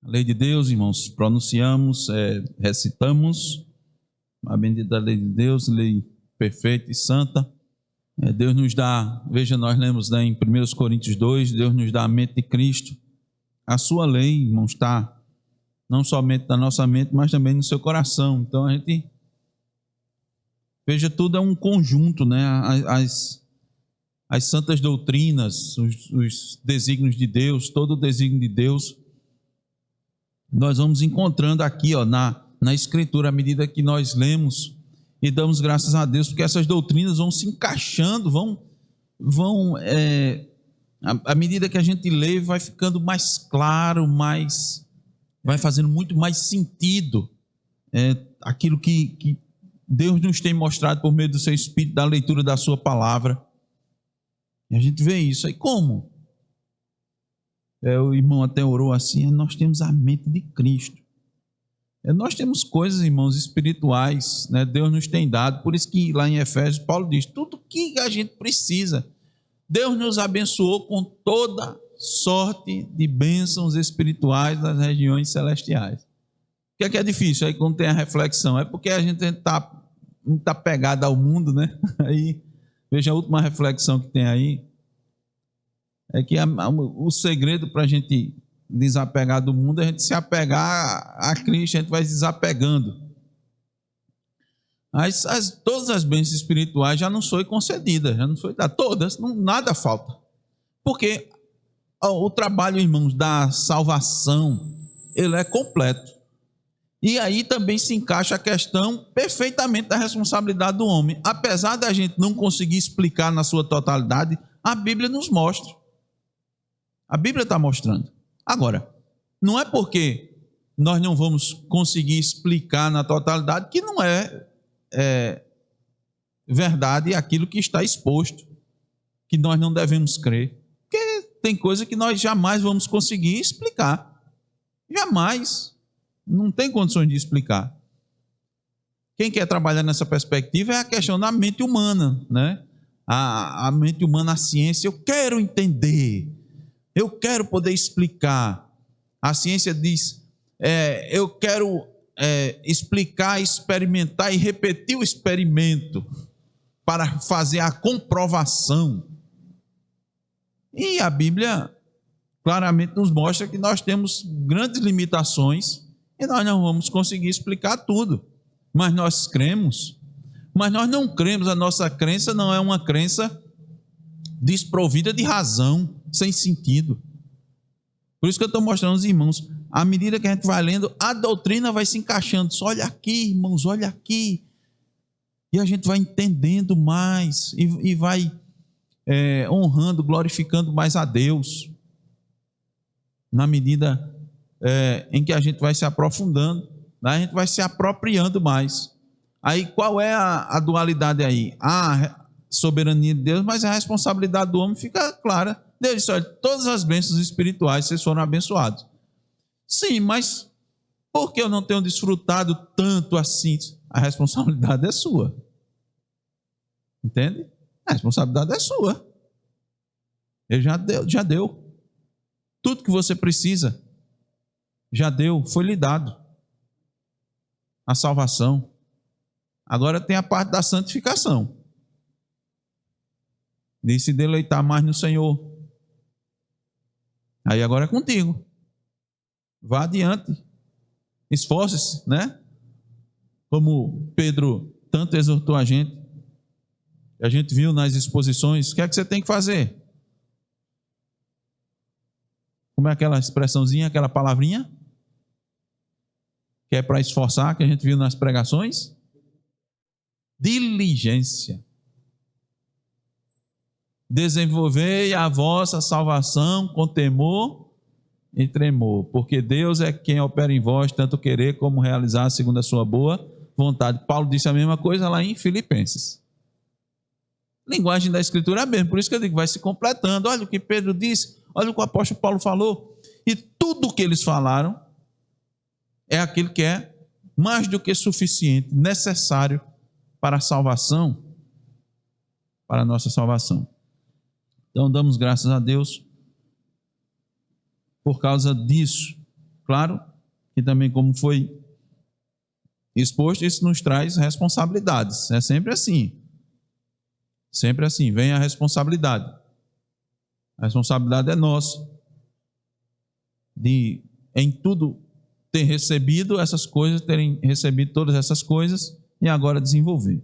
A lei de Deus, irmãos, pronunciamos, recitamos a bendita lei de Deus, lei perfeita e santa. Deus nos dá, veja, nós lemos, né, em 1 Coríntios 2, Deus nos dá a mente de Cristo. A sua lei, irmãos, está não somente na nossa mente, mas também no seu coração. Então a gente, veja, tudo é um conjunto, né? As santas doutrinas, os desígnios de Deus, todo o desígnio de Deus, nós vamos encontrando aqui, ó, na Escritura, à medida que nós lemos e damos graças a Deus, porque essas doutrinas vão se encaixando, à medida que a gente lê, vai ficando mais claro, vai fazendo muito mais sentido aquilo que Deus nos tem mostrado por meio do seu Espírito, da leitura da sua palavra. E a gente vê isso. Aí como? O irmão até orou assim, nós temos a mente de Cristo. Nós temos coisas, irmãos, espirituais, né? Deus nos tem dado. Por isso que lá em Efésios, Paulo diz, tudo que a gente precisa, Deus nos abençoou com toda sorte de bênçãos espirituais nas regiões celestiais. O que é difícil? Aí quando tem a reflexão, é porque a gente está pegado ao mundo, né? Aí, veja a última reflexão que tem aí, é que o segredo para a gente desapegar do mundo é a gente se apegar a Cristo, a gente vai desapegando. Todas as bênçãos espirituais já não foi concedidas, já não foi dadas, todas, nada falta. Porque o trabalho, irmãos, da salvação, ele é completo. E aí também se encaixa a questão perfeitamente da responsabilidade do homem. Apesar da gente não conseguir explicar na sua totalidade, a Bíblia nos mostra. A Bíblia está mostrando. Agora, não é porque nós não vamos conseguir explicar na totalidade que não é verdade aquilo que está exposto, que nós não devemos crer. Porque tem coisa que nós jamais vamos conseguir explicar. Jamais. Não tem condições de explicar. Quem quer trabalhar nessa perspectiva é a questão da mente humana, né? A mente humana, a ciência, eu quero entender, eu quero poder explicar. A ciência diz, eu quero explicar, experimentar e repetir o experimento para fazer a comprovação. E a Bíblia claramente nos mostra que nós temos grandes limitações e nós não vamos conseguir explicar tudo. Mas nós cremos. Mas nós não cremos, a nossa crença não é uma crença desprovida de razão, sem sentido. Por isso que eu estou mostrando aos irmãos, à medida que a gente vai lendo, a doutrina vai se encaixando. Só olha aqui, irmãos, olha aqui. E a gente vai entendendo mais e vai honrando, glorificando mais a Deus. Na medida em que a gente vai se aprofundando, a gente vai se apropriando mais. Aí qual é a dualidade aí? A soberania de Deus, mas a responsabilidade do homem fica clara. Deus disse, olha, todas as bênçãos espirituais vocês foram abençoados. Sim, mas por que eu não tenho desfrutado tanto assim? A responsabilidade é sua. Entende? A responsabilidade é sua. Ele já deu. Tudo que você precisa, já deu, foi lhe dado. A salvação. Agora tem a parte da santificação. De se deleitar mais no Senhor. Aí agora é contigo. Vá adiante. Esforce-se, né? Como Pedro tanto exortou a gente. A gente viu nas exposições. O que é que você tem que fazer? Como é aquela expressãozinha, aquela palavrinha? Que é para esforçar, que a gente viu nas pregações? Diligência. Desenvolvei a vossa salvação com temor e tremor, porque Deus é quem opera em vós, tanto querer como realizar segundo a sua boa vontade. Paulo disse a mesma coisa lá em Filipenses. Linguagem da Escritura é a mesma, por isso que eu digo, vai se completando. Olha o que Pedro disse, olha o que o apóstolo Paulo falou, e tudo o que eles falaram é aquilo que é mais do que suficiente, necessário para a salvação, para a nossa salvação. Então damos graças a Deus por causa disso. claro que também, como foi exposto, isso nos traz responsabilidades. É sempre assim. Sempre assim, vem a responsabilidade. A responsabilidade é nossa de, em tudo, ter recebido essas coisas, terem recebido todas essas coisas e agora desenvolver.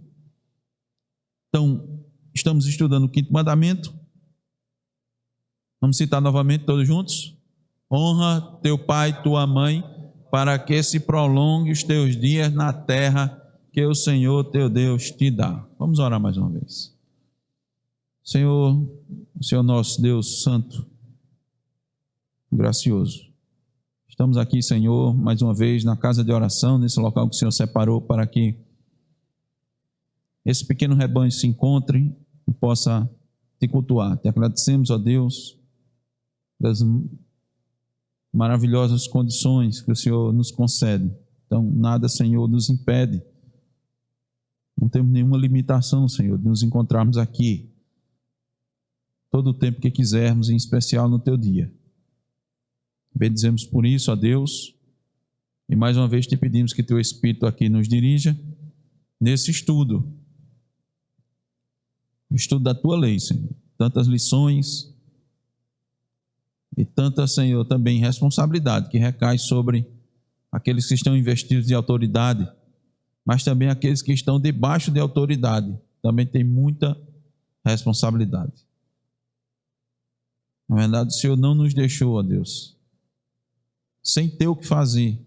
Então, estamos estudando o 5º mandamento. Vamos citar novamente todos juntos? Honra teu pai e tua mãe, para que se prolongue os teus dias na terra que o Senhor teu Deus te dá. Vamos orar mais uma vez. Senhor, o Senhor nosso Deus santo, gracioso, estamos aqui, Senhor, mais uma vez na casa de oração, nesse local que o Senhor separou para que esse pequeno rebanho se encontre e possa te cultuar. Te agradecemos, ó Deus, das maravilhosas condições que o Senhor nos concede. Então, nada, Senhor, nos impede. Não temos nenhuma limitação, Senhor, de nos encontrarmos aqui todo o tempo que quisermos, em especial no teu dia. Bendizemos por isso, ó Deus, e mais uma vez te pedimos que teu Espírito aqui nos dirija nesse estudo, o estudo da tua lei, Senhor. Tantas lições e tanta, Senhor, também responsabilidade que recai sobre aqueles que estão investidos de autoridade, mas também aqueles que estão debaixo de autoridade, também tem muita responsabilidade. Na verdade, o Senhor não nos deixou, ó Deus, sem ter o que fazer.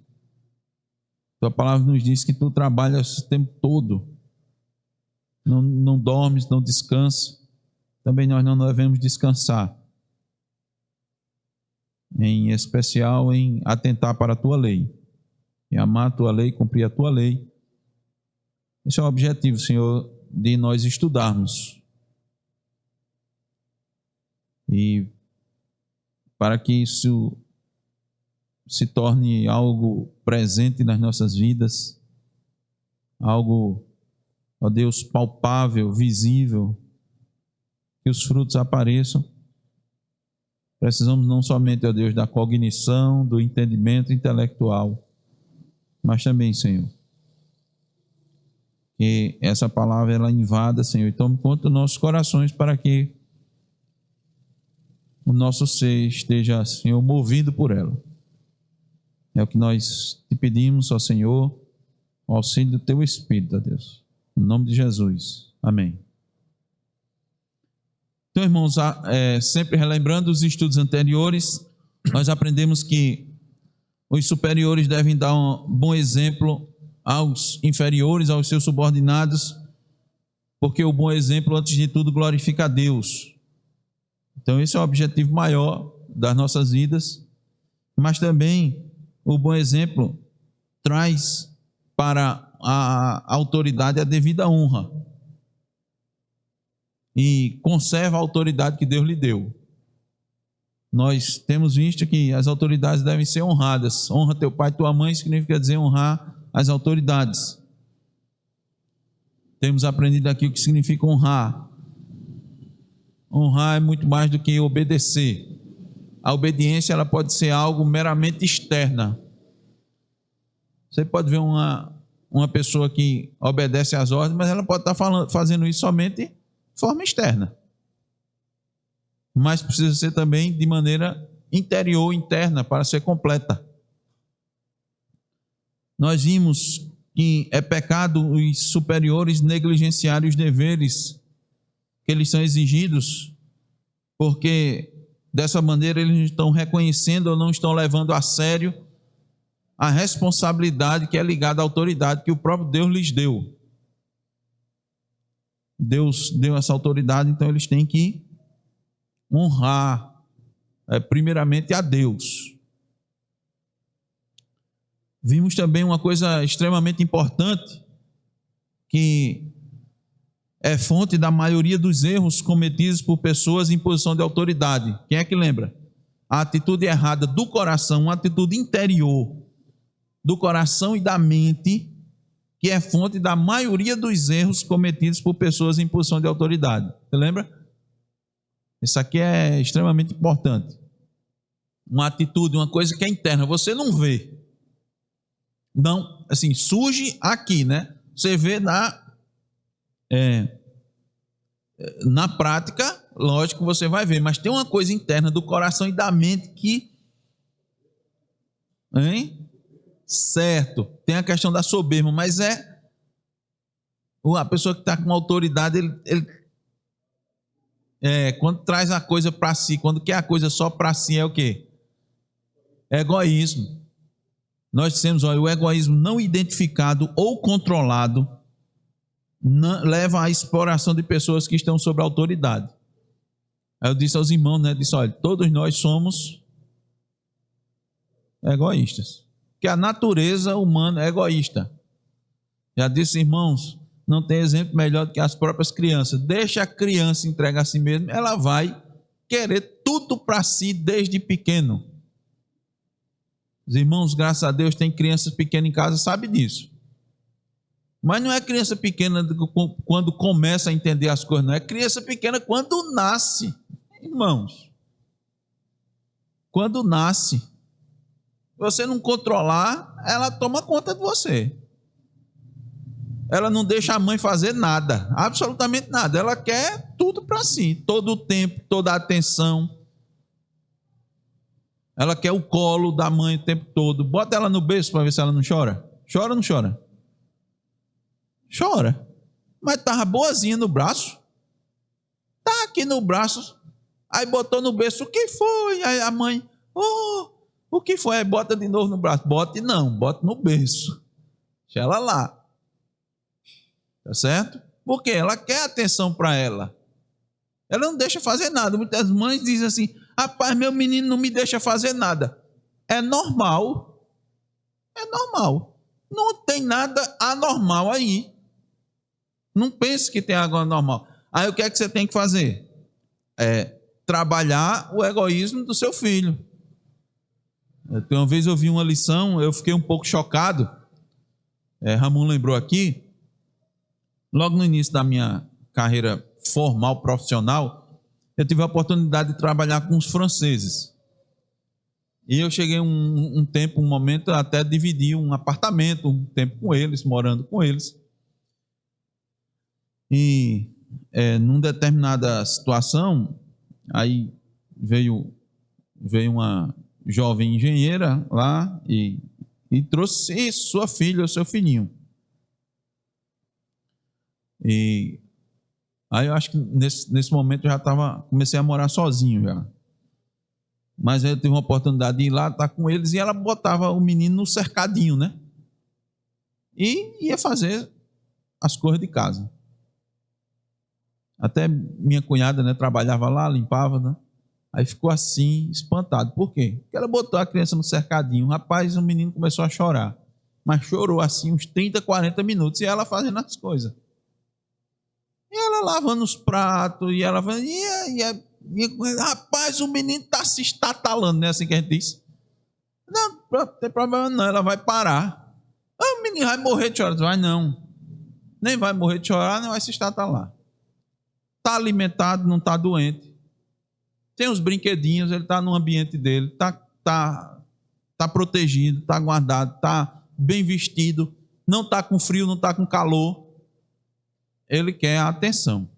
Tua palavra nos diz que tu trabalhas o tempo todo, não dormes, não descansa. Também nós não devemos descansar, em especial em atentar para a tua lei, em amar a tua lei, cumprir a tua lei. Esse é o objetivo, Senhor, de nós estudarmos. E para que isso se torne algo presente nas nossas vidas, algo, ó Deus, palpável, visível, que os frutos apareçam. Precisamos não somente, ó Deus, da cognição, do entendimento intelectual, mas também, Senhor, que essa palavra ela invada, Senhor, e tome conta dos nossos corações para que o nosso ser esteja, Senhor, movido por ela. É o que nós te pedimos, ó Senhor, o auxílio do teu Espírito, ó Deus. Em nome de Jesus. Amém. Então, irmãos, sempre relembrando os estudos anteriores, nós aprendemos que os superiores devem dar um bom exemplo aos inferiores, aos seus subordinados, porque o bom exemplo, antes de tudo, glorifica a Deus. Então, esse é o objetivo maior das nossas vidas, mas também o bom exemplo traz para a autoridade a devida honra e conserva a autoridade que Deus lhe deu. Nós temos visto que as autoridades devem ser honradas. Honra teu pai e tua mãe significa dizer honrar as autoridades. Temos aprendido aqui o que significa honrar. Honrar é muito mais do que obedecer. A obediência ela pode ser algo meramente externa. Você pode ver uma pessoa que obedece às ordens, mas ela pode estar fazendo isso somente de forma externa. Mas precisa ser também de maneira interior, interna, para ser completa. Nós vimos que é pecado os superiores negligenciarem os deveres que eles são exigidos, porque dessa maneira eles não estão reconhecendo ou não estão levando a sério a responsabilidade que é ligada à autoridade que o próprio Deus lhes deu. Deus deu essa autoridade, então eles têm que honrar primeiramente a Deus. Vimos também uma coisa extremamente importante, que é fonte da maioria dos erros cometidos por pessoas em posição de autoridade. Quem é que lembra? A atitude errada do coração, uma atitude interior do coração e da mente, que é fonte da maioria dos erros cometidos por pessoas em posição de autoridade. Você lembra? Isso aqui é extremamente importante. uma atitude, uma coisa que é interna, você não vê. Não, assim, surge aqui, né? Você vê na prática, lógico, você vai ver, mas tem uma coisa interna do coração e da mente que, hein? Certo, tem a questão da soberba, mas a pessoa que está com autoridade, quando traz a coisa para si, quando quer a coisa só para si, é o quê? É egoísmo. Nós dissemos, olha, o egoísmo não identificado ou controlado leva à exploração de pessoas que estão sob autoridade. Aí eu disse aos irmãos, né? Disse, olha, todos nós somos egoístas. Porque a natureza humana é egoísta. Já disse, irmãos, não tem exemplo melhor do que as próprias crianças. Deixa a criança entregar a si mesma, ela vai querer tudo para si desde pequeno. Os irmãos, graças a Deus, tem crianças pequenas em casa, sabe disso. Mas não é criança pequena quando começa a entender as coisas, não. É criança pequena quando nasce, irmãos. Quando nasce. Se você não controlar, ela toma conta de você. Ela não deixa a mãe fazer nada, absolutamente nada. Ela quer tudo para si, todo o tempo, toda a atenção. Ela quer o colo da mãe o tempo todo. Bota ela no berço para ver se ela não chora. Chora ou não chora? Chora. Mas estava boazinha no braço. Está aqui no braço. Aí botou no berço. O que foi? Aí a mãe, o que foi? Aí bota de novo no braço. Bote não, bota no berço. Deixa ela lá. Tá certo? Porque ela quer atenção para ela. Ela não deixa fazer nada. Muitas mães dizem assim, rapaz, meu menino não me deixa fazer nada. É normal. É normal. Não tem nada anormal aí. Não pense que tem algo anormal. Aí o que é que você tem que fazer? Trabalhar o egoísmo do seu filho. Uma vez eu vi uma lição, eu fiquei um pouco chocado. Ramon lembrou aqui. Logo no início da minha carreira formal, profissional, eu tive a oportunidade de trabalhar com os franceses. E eu cheguei um momento, até dividi um apartamento, um tempo com eles, morando com eles. E numa determinada situação, aí veio uma jovem engenheira lá e trouxe sua filha, o seu filhinho. E aí eu acho que nesse momento eu já comecei a morar sozinho já. Mas eu tive uma oportunidade de ir lá, estar com eles, e ela botava o menino no cercadinho, né? E ia fazer as coisas de casa. Até minha cunhada, né, trabalhava lá, limpava, né? Aí ficou assim, espantado. Por quê? Porque ela botou a criança no cercadinho. Rapaz, o menino começou a chorar. Mas chorou assim uns 30, 40 minutos, e ela fazendo as coisas. E ela lavando os pratos, e ela falando, rapaz, o menino está se estatalando, né? Assim que a gente diz. Não, não tem problema não, ela vai parar. O menino vai morrer de chorar. Vai não. Nem vai morrer de chorar, nem vai se estatalar. Está alimentado, não está doente. Tem os brinquedinhos, ele está no ambiente dele, está protegido, está guardado, está bem vestido, não está com frio, não está com calor. Ele quer a atenção.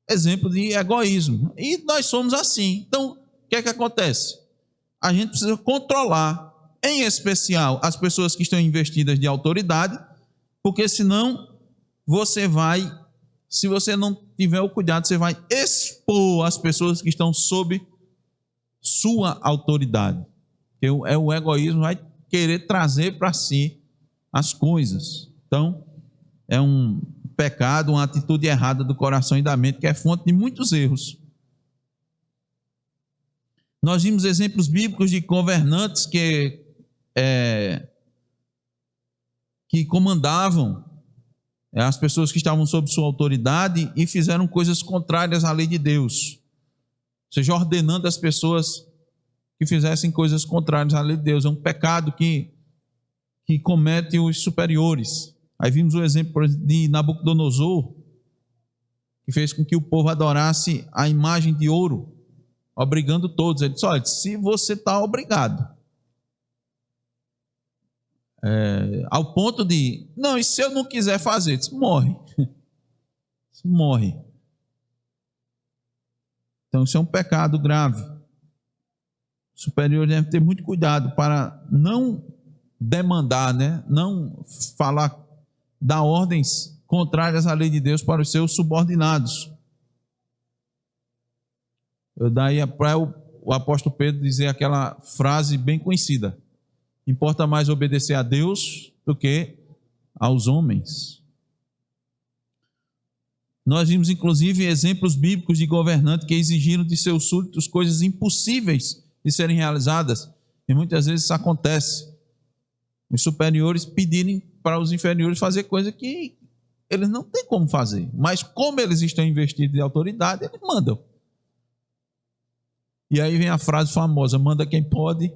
Exemplo de egoísmo. E nós somos assim. Então, o que é que acontece? A gente precisa controlar, em especial, as pessoas que estão investidas de autoridade, porque senão você vai, se você não tiver o cuidado, você vai expor as pessoas que estão sob sua autoridade. Porque o egoísmo vai querer trazer para si as coisas. Então, é um pecado, uma atitude errada do coração e da mente, que é fonte de muitos erros. Nós vimos exemplos bíblicos de governantes que comandavam as pessoas que estavam sob sua autoridade e fizeram coisas contrárias à lei de Deus. Ou seja, ordenando as pessoas que fizessem coisas contrárias à lei de Deus. É um pecado que comete os superiores. Aí vimos o exemplo de Nabucodonosor, que fez com que o povo adorasse a imagem de ouro, obrigando todos. Ele disse: olha, se você está obrigado, ao ponto de, não, e se eu não quiser fazer? Ele disse: morre. Morre. Então isso é um pecado grave. O superior deve ter muito cuidado para não demandar, né? Não falar, dar ordens contrárias à lei de Deus para os seus subordinados. Daí para o apóstolo Pedro dizer aquela frase bem conhecida: importa mais obedecer a Deus do que aos homens. Nós vimos inclusive exemplos bíblicos de governantes que exigiram de seus súditos coisas impossíveis de serem realizadas, e muitas vezes isso acontece. Os superiores pedirem para os inferiores fazer coisa que eles não têm como fazer, mas como eles estão investidos de autoridade, eles mandam. E aí vem a frase famosa: manda quem pode,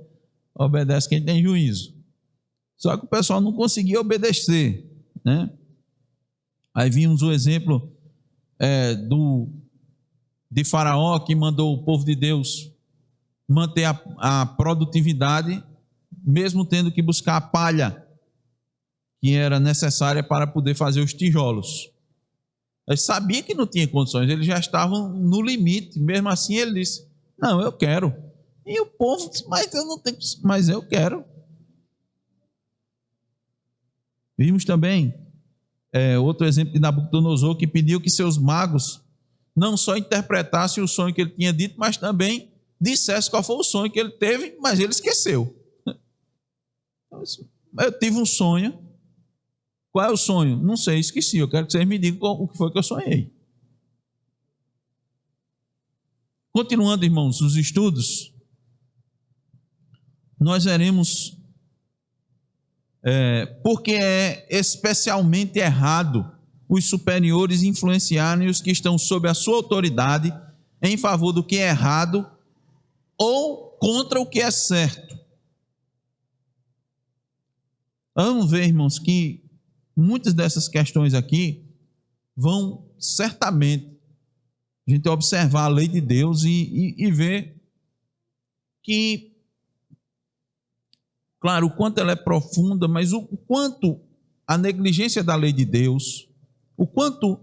obedece quem tem juízo. Só que o pessoal não conseguia obedecer, né? Aí vimos o exemplo de Faraó, que mandou o povo de Deus manter a produtividade, mesmo tendo que buscar a palha que era necessária para poder fazer os tijolos. Ele sabia que não tinha condições, eles já estavam no limite. Mesmo assim ele disse: não, eu quero. E o povo disse: mas eu não tenho, mas eu quero. Vimos também outro exemplo de Nabucodonosor, que pediu que seus magos não só interpretassem o sonho que ele tinha dito, mas também dissesse qual foi o sonho que ele teve, mas ele esqueceu. Eu tive um sonho. Qual é o sonho? Não sei, esqueci. Eu quero que vocês me digam o que foi que eu sonhei. Continuando, irmãos, os estudos, nós veremos porque é especialmente errado os superiores influenciarem os que estão sob a sua autoridade em favor do que é errado ou contra o que é certo. Vamos ver, irmãos, que muitas dessas questões aqui vão certamente a gente observar a lei de Deus e ver que, claro, o quanto ela é profunda, mas o quanto a negligência da lei de Deus, o quanto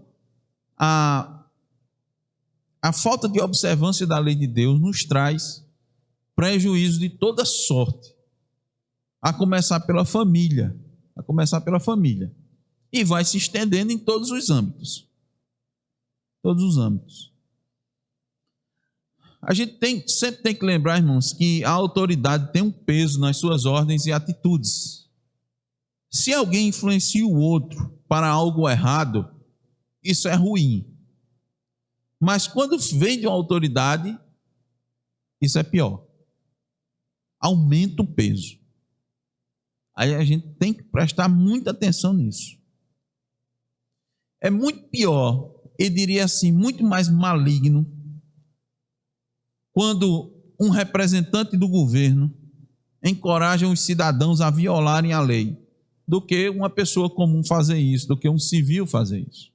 a falta de observância da lei de Deus nos traz prejuízo de toda sorte, a começar pela família, e vai se estendendo em todos os âmbitos. Todos os âmbitos. A gente sempre tem que lembrar, irmãos, que a autoridade tem um peso nas suas ordens e atitudes. Se alguém influencia o outro para algo errado, isso é ruim. Mas quando vem de uma autoridade, isso é pior. Aumenta o peso. Aí a gente tem que prestar muita atenção nisso. É muito pior, eu diria assim, muito mais maligno, quando um representante do governo encoraja os cidadãos a violarem a lei, do que uma pessoa comum fazer isso, do que um civil fazer isso.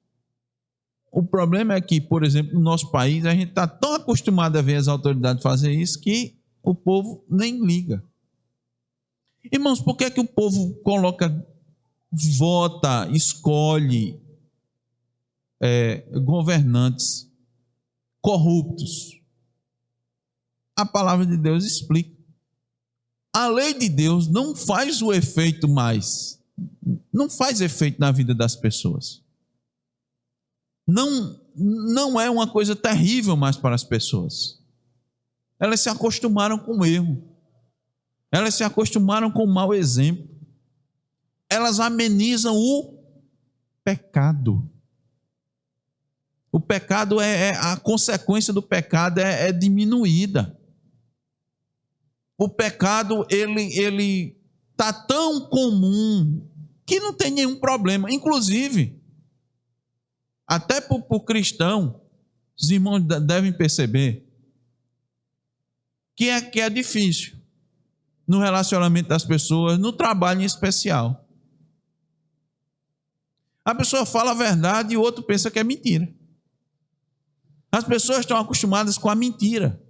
O problema é que, por exemplo, no nosso país, a gente está tão acostumado a ver as autoridades fazer isso que o povo nem liga. Irmãos, por que é que o povo vota, escolhe governantes corruptos? A palavra de Deus explica. A lei de Deus não faz o efeito mais, não faz efeito na vida das pessoas. Não é uma coisa terrível mais para as pessoas. Elas se acostumaram com o erro. Elas se acostumaram com o mau exemplo. Elas amenizam o pecado. O pecado a consequência do pecado é diminuída. O pecado, ele está tão comum que não tem nenhum problema. Inclusive, até para o cristão, os irmãos devem perceber que é difícil no relacionamento das pessoas, no trabalho em especial. A pessoa fala a verdade e o outro pensa que é mentira. As pessoas estão acostumadas com a mentira.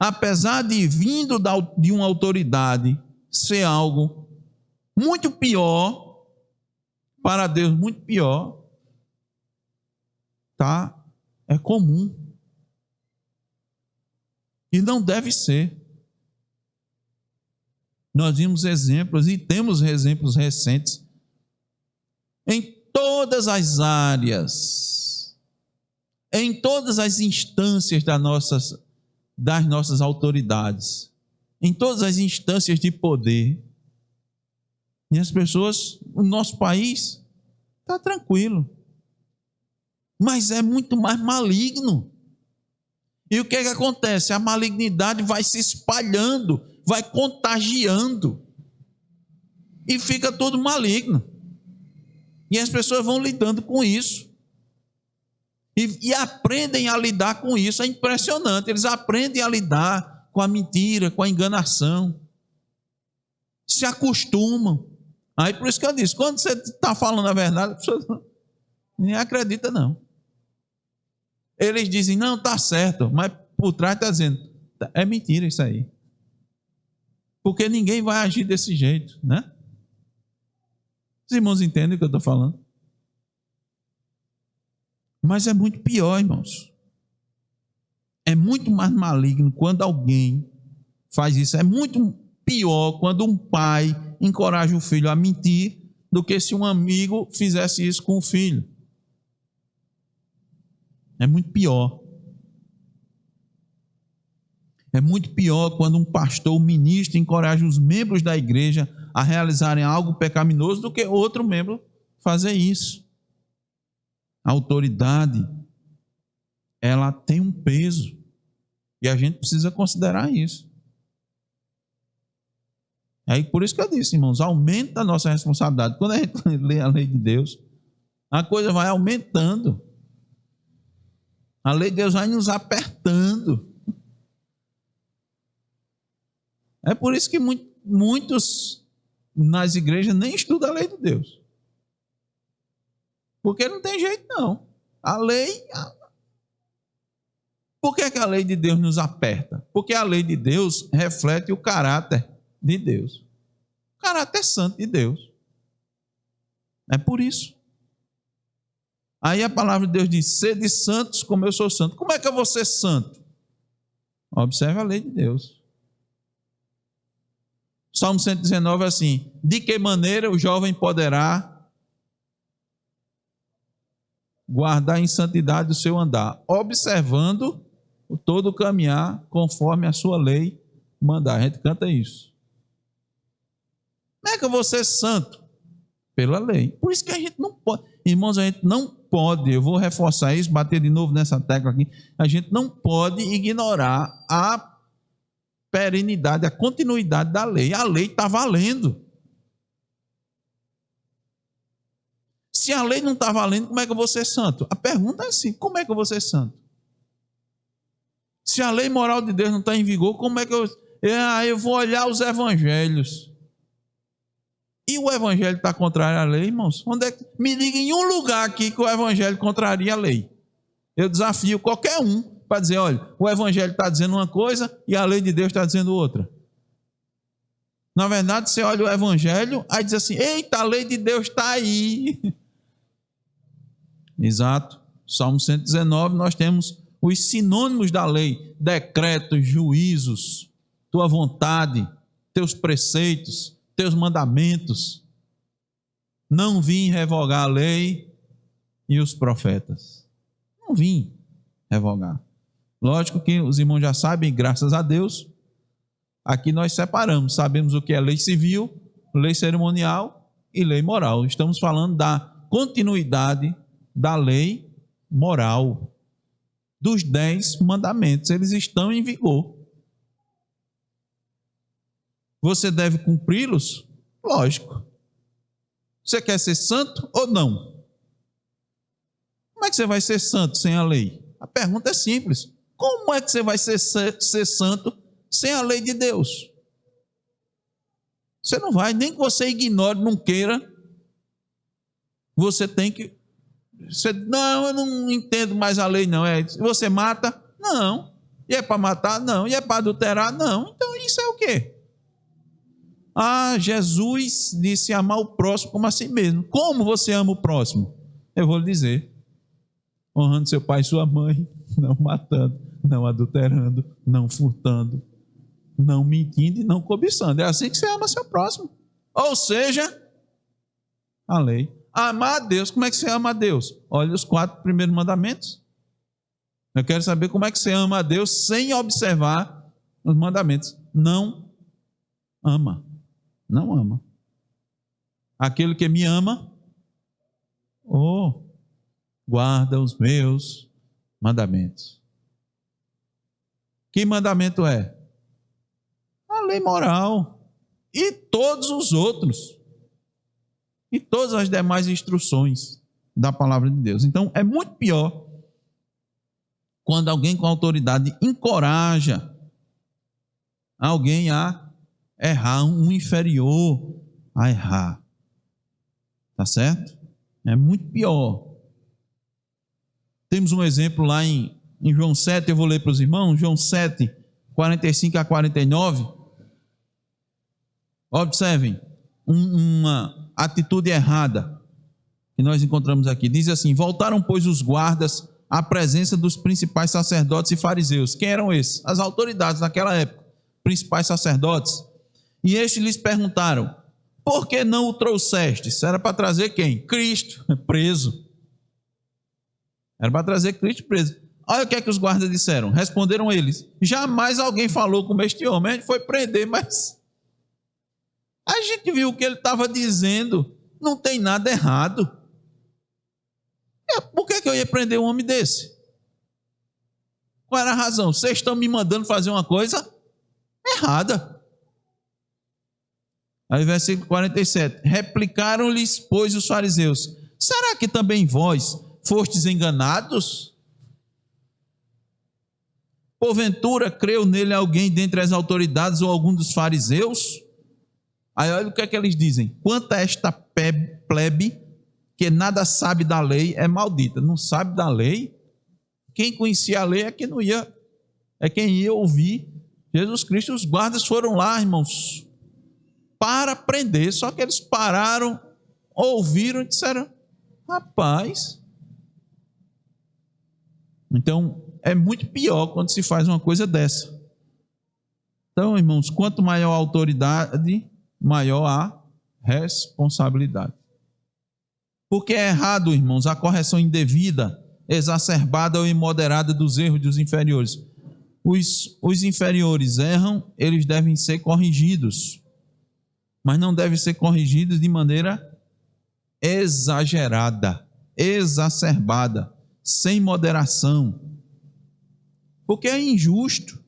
apesar de vindo de uma autoridade ser algo muito pior, para Deus muito pior, tá? É comum. E não deve ser. Nós vimos exemplos e temos exemplos recentes em todas as áreas, em todas as instâncias das nossas autoridades, em todas as instâncias de poder. E as pessoas, o nosso país está tranquilo, mas é muito mais maligno. E o que é que acontece? A malignidade vai se espalhando, vai contagiando, e fica tudo maligno. E as pessoas vão lidando com isso. E aprendem a lidar com isso. É impressionante. Eles aprendem a lidar com a mentira, com a enganação. Se acostumam. Aí por isso que eu disse, quando você está falando a verdade, a pessoa nem acredita não. Eles dizem, não, está certo, mas por trás está dizendo, é mentira isso aí. Porque ninguém vai agir desse jeito, né? Os irmãos entendem o que eu estou falando? Mas é muito pior, irmãos. É muito mais maligno quando alguém faz isso. É muito pior quando um pai encoraja o filho a mentir do que se um amigo fizesse isso com o filho. É muito pior. É muito pior quando um pastor, um ministro, encoraja os membros da igreja a realizarem algo pecaminoso do que outro membro fazer isso. A autoridade, ela tem um peso e a gente precisa considerar isso. Aí por isso que eu disse, irmãos, aumenta a nossa responsabilidade. Quando a gente lê a lei de Deus, a coisa vai aumentando. A lei de Deus vai nos apertando. É por isso que muitos nas igrejas nem estudam a lei de Deus. Porque não tem jeito não. A lei... Por que a lei de Deus nos aperta? Porque a lei de Deus reflete o caráter de Deus. O caráter santo de Deus. É por isso. Aí a palavra de Deus diz, sede santos como eu sou santo. Como é que eu vou ser santo? Observe a lei de Deus. Salmo 119 é assim, de que maneira o jovem poderá guardar em santidade o seu andar, observando todo o caminhar conforme a sua lei mandar. A gente canta isso. Como é que eu vou ser santo? Pela lei. Por isso que a gente não pode, irmãos, a gente não pode, eu vou reforçar isso, bater de novo nessa tecla aqui, a gente não pode ignorar a perenidade, a continuidade da lei. A lei está valendo. Se a lei não está valendo, como é que eu vou ser santo? A pergunta é assim, como é que eu vou ser santo? Se a lei moral de Deus não está em vigor, como é que eu vou olhar os evangelhos? E o evangelho está contrário à lei, irmãos? Onde é que... Me diga em um lugar aqui que o evangelho contraria a lei. Eu desafio qualquer um para dizer, olha, o evangelho está dizendo uma coisa e a lei de Deus está dizendo outra. Na verdade, você olha o evangelho, aí diz assim, eita, a lei de Deus está aí. Exato. Salmo 119, nós temos os sinônimos da lei, decretos, juízos, tua vontade, teus preceitos, teus mandamentos. Não vim revogar a lei e os profetas. Não vim revogar. Lógico que os irmãos já sabem, graças a Deus, aqui nós separamos, sabemos o que é lei civil, lei cerimonial e lei moral. Estamos falando da continuidade da lei moral, dos 10 mandamentos, eles estão em vigor. Você deve cumpri-los? Lógico. Você quer ser santo ou não? Como é que você vai ser santo sem a lei? A pergunta é simples. Como é que você vai ser santo sem a lei de Deus? Você não vai, nem que você ignore, não queira, você tem que... não, eu não entendo mais a lei não. Você mata? Não. E é para matar? Não. E é para adulterar? Não. Então isso é o quê? Jesus disse amar o próximo como a si mesmo. Como você ama o próximo? Eu vou lhe dizer: honrando seu pai e sua mãe, não matando, não adulterando, não furtando, não mentindo e não cobiçando. É assim que você ama seu próximo. Ou seja, a lei. Amar a Deus. Como é que você ama a Deus? Olha os 4 primeiros mandamentos. Eu quero saber como é que você ama a Deus sem observar os mandamentos. Não ama. Não ama. Aquele que me ama, guarda os meus mandamentos. Que mandamento é? A lei moral. E todos os outros. E todas as demais instruções da palavra de Deus. Então, é muito pior quando alguém com autoridade encoraja alguém a errar, um inferior a errar. Tá certo? É muito pior. Temos um exemplo lá em João 7, eu vou ler para os irmãos, João 7, 45 a 49. Observem uma atitude errada que nós encontramos aqui. Diz assim: voltaram, pois, os guardas à presença dos principais sacerdotes e fariseus. Quem eram esses? As autoridades naquela época, principais sacerdotes. E estes lhes perguntaram: por que não o trouxestes? Era para trazer quem? Cristo, preso. Era para trazer Cristo preso. Olha o que é que os guardas disseram. Responderam eles: jamais alguém falou como este homem. A gente foi prender, mas a gente viu o que ele estava dizendo. Não tem nada errado. Por que eu ia prender um homem desse? Qual era a razão? Vocês estão me mandando fazer uma coisa errada. Aí versículo 47. Replicaram-lhes, pois, os fariseus: será que também vós fostes enganados? Porventura creu nele alguém dentre as autoridades ou algum dos fariseus? Aí olha o que é que eles dizem: quanto a esta plebe que nada sabe da lei, é maldita. Não sabe da lei? Quem conhecia a lei é quem não ia, é quem ia ouvir Jesus Cristo. Os guardas foram lá, irmãos, para prender, só que eles pararam, ouviram e disseram: rapaz. Então é muito pior quando se faz uma coisa dessa. Então, irmãos, quanto maior a autoridade, maior a responsabilidade. Porque é errado, irmãos, a correção indevida, exacerbada ou imoderada dos erros dos inferiores. Os inferiores erram, eles devem ser corrigidos, mas não devem ser corrigidos de maneira exagerada, exacerbada, sem moderação, porque é injusto.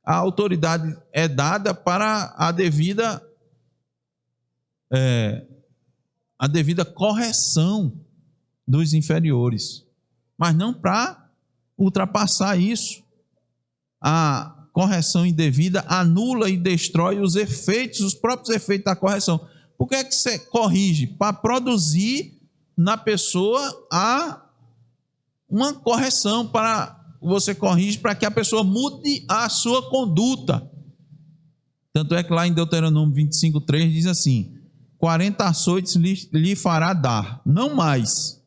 A autoridade é dada para a devida correção dos inferiores, mas não para ultrapassar isso. A correção indevida anula e destrói os efeitos, os próprios efeitos da correção. Por que é que você corrige? Para produzir na pessoa uma correção, você corrige para que a pessoa mude a sua conduta. Tanto é que lá em Deuteronômio 25:3 diz assim: 40 açoites lhe fará dar, não mais,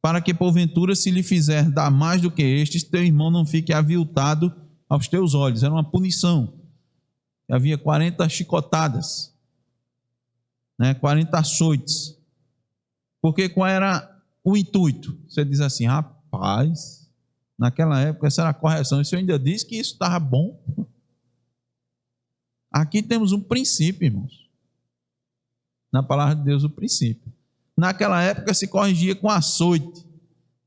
para que porventura, se lhe fizer dar mais do que estes, teu irmão não fique aviltado aos teus olhos. Era uma punição. Havia 40 chicotadas, 40 açoites. Porque qual era o intuito? Você diz assim: rapaz, naquela época essa era a correção. Você ainda disse que isso estava bom. Aqui temos um princípio, irmãos. Na palavra de Deus, o princípio. Naquela época se corrigia com açoite.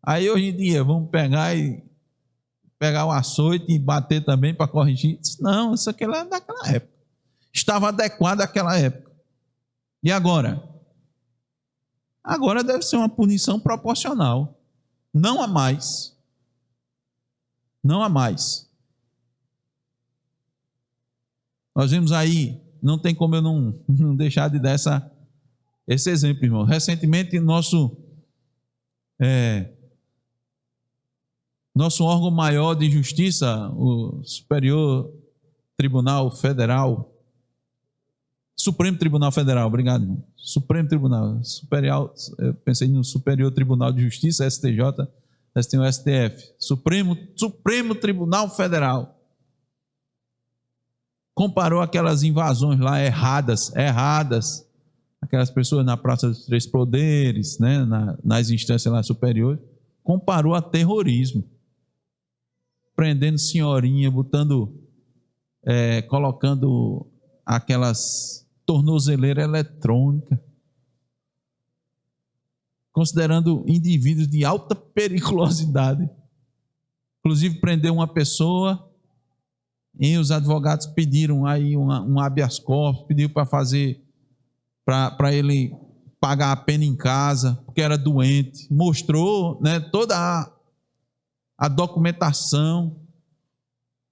Aí hoje em dia vamos pegar o açoite e bater também para corrigir. Não, isso aqui é daquela época. Estava adequado àquela época. E agora? Agora deve ser uma punição proporcional. Não há mais. Não há mais. Nós vimos aí, não tem como eu não deixar de dar esse exemplo, irmão. Recentemente, nosso Nosso órgão maior de justiça, o Superior Tribunal Federal, Supremo Tribunal Federal, obrigado, irmão. Supremo Tribunal, Superior, eu pensei no Superior Tribunal de Justiça, STJ, mas tem o STF, Supremo Tribunal Federal. Comparou aquelas invasões lá erradas, aquelas pessoas na Praça dos Três Poderes, né, nas instâncias lá superiores, comparou a terrorismo, prendendo senhorinha, colocando aquelas tornozeleiras eletrônicas, considerando indivíduos de alta periculosidade. Inclusive prendeu uma pessoa e os advogados pediram aí um habeas corpus, pediu para ele pagar a pena em casa, porque era doente, mostrou, né, toda a documentação.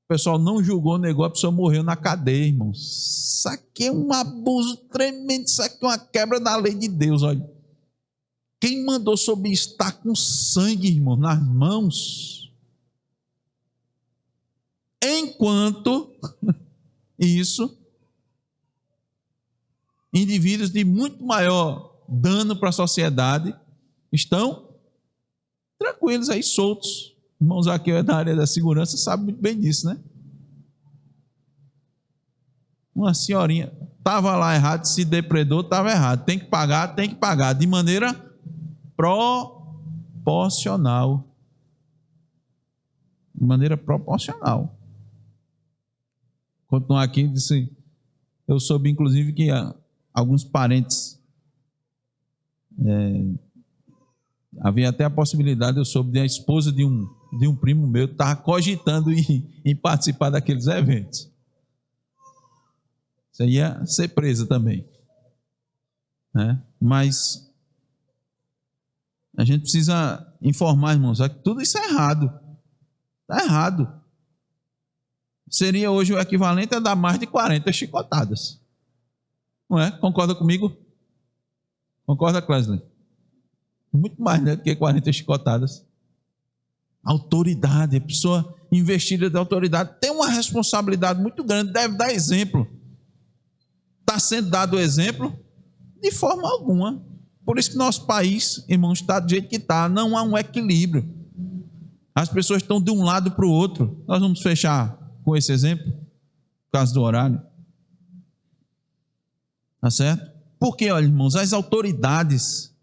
O pessoal não julgou, negou, a pessoa morreu na cadeia, irmãos. Isso aqui é um abuso tremendo, isso aqui é uma quebra da lei de Deus, olha. Quem mandou sobre isso está com sangue, irmão, nas mãos. Enquanto isso, indivíduos de muito maior dano para a sociedade estão tranquilos aí, soltos. Irmãos, aqui é da área da segurança, sabe muito bem disso, né? Uma senhorinha estava lá errado, se depredou, estava errado. Tem que pagar de maneira proporcional. De maneira proporcional. Continuar aqui, disse, eu soube inclusive que alguns parentes, havia até a possibilidade, eu soube, de a esposa de um primo meu estava cogitando em participar daqueles eventos. Você ia ser presa também, né? Mas a gente precisa informar, irmãos, que tudo isso é errado. Está errado. Seria hoje o equivalente a dar mais de 40 chicotadas. Não é? Concorda comigo? Concorda, Clesley? Muito mais, né, do que 40 chicotadas. Autoridade, a pessoa investida de autoridade tem uma responsabilidade muito grande, deve dar exemplo. Está sendo dado exemplo de forma alguma. Por isso que nosso país, irmãos, está do jeito que está. Não há um equilíbrio. As pessoas estão de um lado para o outro. Nós vamos fechar com esse exemplo, por causa do horário. Tá certo? Porque, olha, irmãos, as autoridades,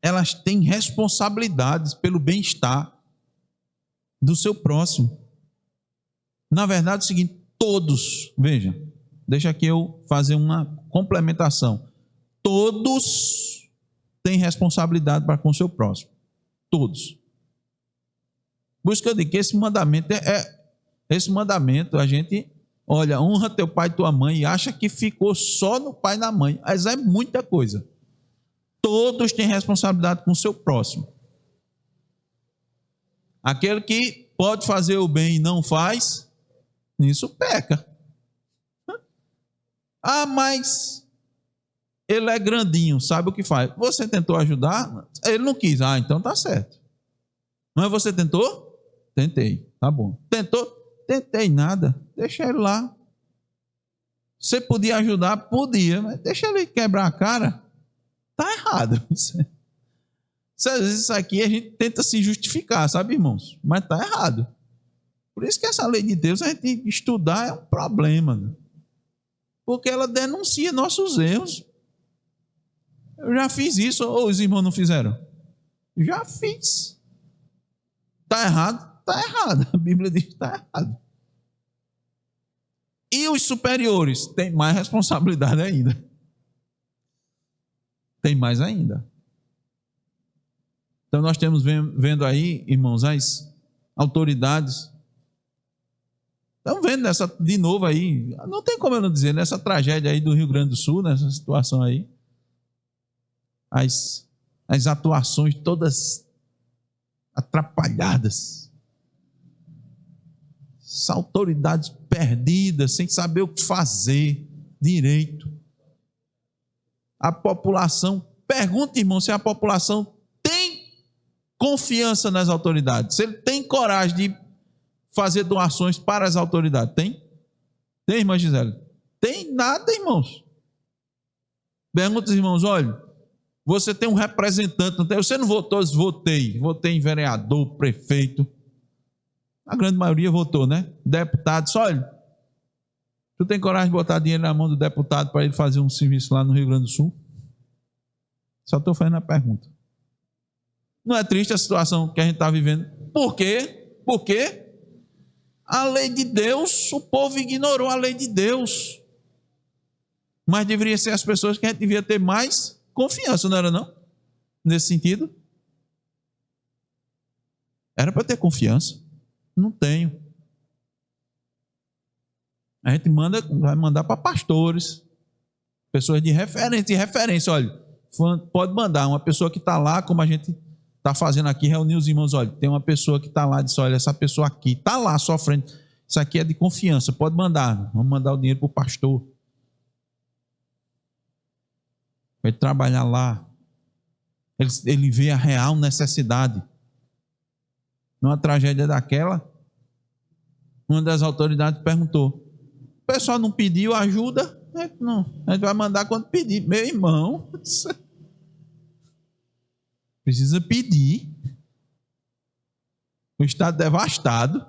elas têm responsabilidades pelo bem-estar do seu próximo. Na verdade, é o seguinte, todos, veja, deixa aqui eu fazer uma complementação. Todos têm responsabilidade para com o seu próximo. Todos. Por isso que eu digo que esse mandamento, a gente, olha, honra teu pai e tua mãe, e acha que ficou só no pai e na mãe, mas é muita coisa. Todos têm responsabilidade com o seu próximo. Aquele que pode fazer o bem e não faz, nisso peca. Ah, mas ele é grandinho, sabe o que faz? Você tentou ajudar? Ele não quis. Ah, então tá certo. Mas você tentou? Tentei. Tá bom. Tentou? Tentei nada. Deixa ele lá. Você podia ajudar? Podia. Mas deixa ele quebrar a cara. Tá errado. Às vezes isso aqui a gente tenta se justificar, sabe, irmãos? Mas está errado. Por isso que essa lei de Deus, a gente estudar é um problema. Né? Porque ela denuncia nossos erros. Eu já fiz isso, ou os irmãos não fizeram? Já fiz. Está errado? Está errado. A Bíblia diz que está errado. E os superiores têm mais responsabilidade ainda. Tem mais ainda. Então nós temos vendo aí, irmãos, as autoridades. Estamos vendo nessa, de novo aí, não tem como eu não dizer, nessa tragédia aí do Rio Grande do Sul, nessa situação aí, as atuações todas atrapalhadas, as autoridades perdidas, sem saber o que fazer direito. A população, pergunta, irmão, se a população tem confiança nas autoridades. Se ele tem coragem de fazer doações para as autoridades? Tem? Tem, irmã Gisele? Tem nada, irmãos. Pergunta aos irmãos, olha, você tem um representante, não tem? Você não votou? Votei em vereador, prefeito. A grande maioria votou, né? Deputados, olha, tu tem coragem de botar dinheiro na mão do deputado para ele fazer um serviço lá no Rio Grande do Sul? Só estou fazendo a pergunta. Não é triste a situação que a gente está vivendo? Por quê? Porque a lei de Deus, o povo ignorou a lei de Deus. Mas deveria ser as pessoas que a gente devia ter mais confiança, não era não? Nesse sentido? Era para ter confiança. Não tenho. A gente vai mandar para pastores, pessoas de referência. Olha, pode mandar uma pessoa que está lá, como a gente está fazendo aqui, reunir os irmãos. Olha, tem uma pessoa que está lá, disse, olha, essa pessoa aqui está lá sofrendo. Isso aqui é de confiança, pode mandar. Vamos mandar o dinheiro para o pastor. Vai trabalhar lá. Ele vê a real necessidade. Numa tragédia daquela, uma das autoridades perguntou, o pessoal não pediu ajuda? Não, a gente vai mandar quando pedir. Meu irmão, precisa pedir. O estado devastado.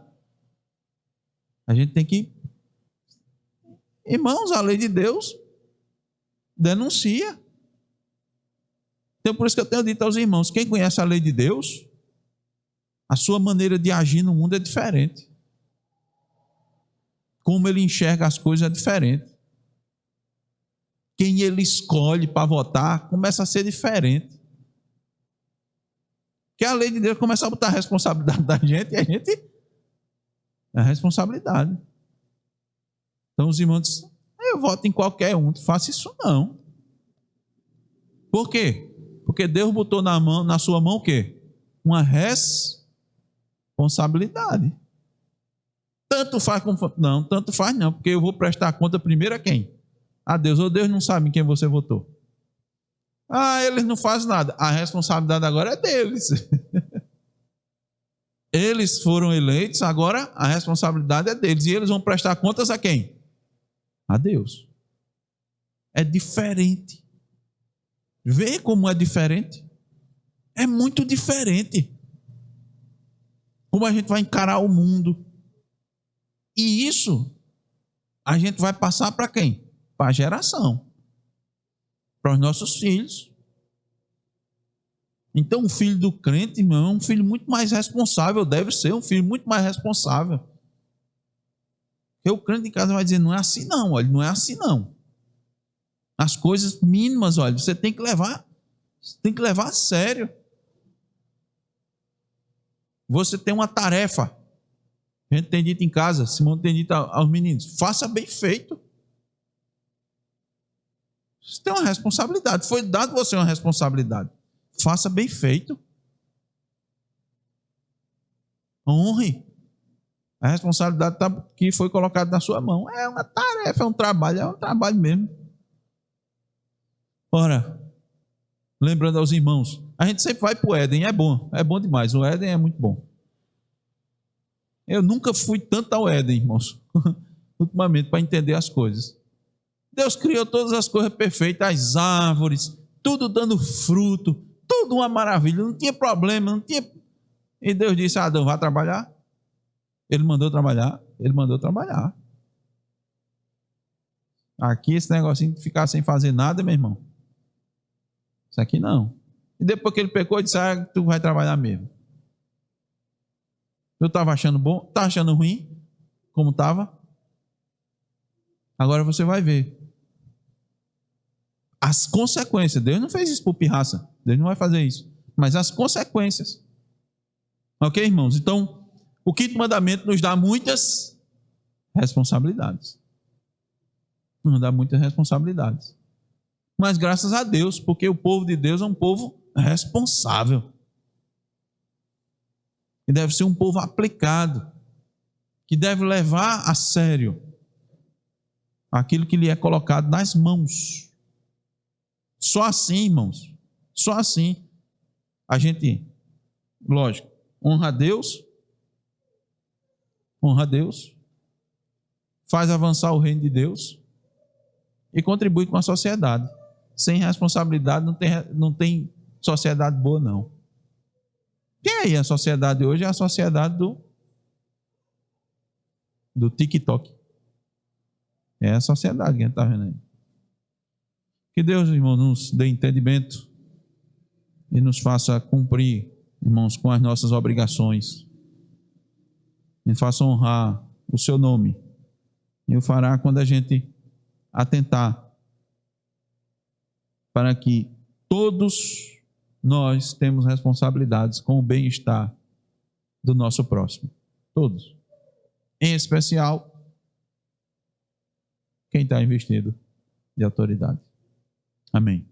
A gente tem que... Irmãos, a lei de Deus denuncia. Então, por isso que eu tenho dito aos irmãos, quem conhece a lei de Deus, a sua maneira de agir no mundo é diferente. Como ele enxerga as coisas é diferente. Quem ele escolhe para votar começa a ser diferente. Porque a lei de Deus começa a botar a responsabilidade da gente e a gente é a responsabilidade. Então os irmãos dizem, eu voto em qualquer um, não faça isso não. Por quê? Porque Deus botou na sua mão o quê? Uma responsabilidade. Tanto faz como... Não, tanto faz não, porque eu vou prestar conta primeiro a quem? A Deus. Ou Deus não sabe em quem você votou. Ah, eles não fazem nada. A responsabilidade agora é deles. Eles foram eleitos, agora a responsabilidade é deles. E eles vão prestar contas a quem? A Deus. É diferente. Vê como é diferente? É muito diferente. Como a gente vai encarar o mundo. E isso a gente vai passar para quem? Para a geração. Para os nossos filhos. Então o filho do crente, irmão, é um filho muito mais responsável, deve ser um filho muito mais responsável. Porque o crente em casa vai dizer, não é assim não, olha, não é assim não. As coisas mínimas, olha, você tem que levar a sério. Você tem uma tarefa. A gente tem dito em casa, Simão tem dito aos meninos, faça bem feito. Você tem uma responsabilidade, foi dado você uma responsabilidade. Faça bem feito. Honre. A responsabilidade que foi colocada na sua mão. É uma tarefa, é um trabalho mesmo. Ora, lembrando aos irmãos, a gente sempre vai para o Éden, é bom demais, o Éden é muito bom. Eu nunca fui tanto ao Éden, irmãos, ultimamente, para entender as coisas. Deus criou todas as coisas perfeitas, as árvores, tudo dando fruto, tudo uma maravilha, não tinha problema, não tinha... E Deus disse, Adão, vá trabalhar. Ele mandou trabalhar. Aqui esse negocinho de ficar sem fazer nada, meu irmão. Isso aqui não. E depois que ele pecou, ele disse, tu vai trabalhar mesmo. Eu estava achando bom, está achando ruim, como estava. Agora você vai ver. As consequências. Deus não fez isso por pirraça. Deus não vai fazer isso. Mas as consequências. Ok, irmãos? Então, o quinto mandamento nos dá muitas responsabilidades. Nos dá muitas responsabilidades. Mas graças a Deus, porque o povo de Deus é um povo responsável. E deve ser um povo aplicado. Que deve levar a sério aquilo que lhe é colocado nas mãos. Só assim, irmãos, só assim a gente, lógico, honra a Deus honra a Deus, faz avançar o reino de Deus e contribui com a sociedade. Sem responsabilidade não tem sociedade boa, não. Quem aí é a sociedade hoje? É a sociedade do TikTok. É a sociedade que a gente está vendo aí. Que Deus, irmão, nos dê entendimento e nos faça cumprir, irmãos, com as nossas obrigações. E faça honrar o seu nome. E o fará quando a gente atentar para que todos nós temos responsabilidades com o bem-estar do nosso próximo. Todos. Em especial, quem está investido de autoridade. Amém.